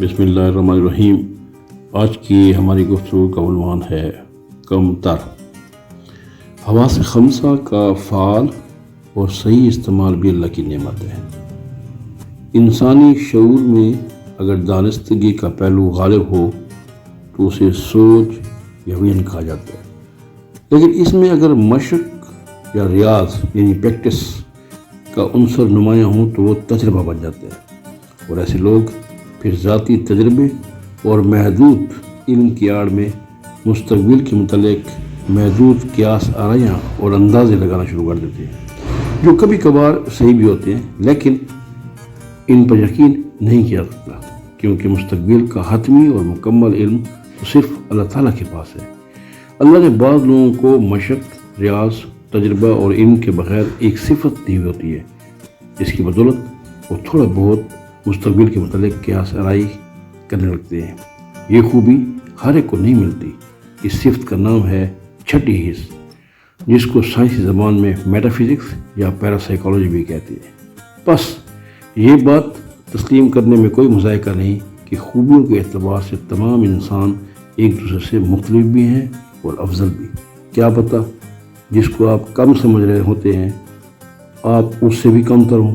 بسم اللہ الرحمن الرحیم۔ آج کی ہماری گفتگو کا عنوان ہے کم تر۔ حواس خمسہ کا فعال اور صحیح استعمال بھی اللہ کی نعمت ہے۔ انسانی شعور میں اگر دانستگی کا پہلو غالب ہو تو اسے سوچ یا علم کہا جاتا ہے، لیکن اس میں اگر مشق یا ریاض یعنی پریکٹس کا عنصر نمایاں ہوں تو وہ تجربہ بن جاتا ہے، اور ایسے لوگ پھر ذاتی تجربے اور محدود علم کی آڑ میں مستقبل کے متعلق محدود قیاس آرائیاں اور اندازے لگانا شروع کر دیتے ہیں، جو کبھی کبھار صحیح بھی ہوتے ہیں، لیکن ان پر یقین نہیں کیا سکتا، کیونکہ مستقبل کا حتمی اور مکمل علم تو صرف اللہ تعالیٰ کے پاس ہے۔ اللہ نے بعض لوگوں کو مشق، ریاض، تجربہ اور علم کے بغیر ایک صفت دی ہوئی ہوتی ہے، جس کی بدولت وہ تھوڑا بہت مستقبل کے متعلق قیاس آرائی کرنے لگتے ہیں۔ یہ خوبی ہر ایک کو نہیں ملتی۔ اس صفت کا نام ہے چھٹی حس، جس کو سائنسی زبان میں میٹا فزکس یا پیرا سائیکالوجی بھی کہتے ہیں۔ بس یہ بات تسلیم کرنے میں کوئی مذائقہ نہیں کہ خوبیوں کے اعتبار سے تمام انسان ایک دوسرے سے مختلف بھی ہیں اور افضل بھی۔ کیا پتہ جس کو آپ کم سمجھ رہے ہوتے ہیں آپ اس سے بھی کم تر ہوں۔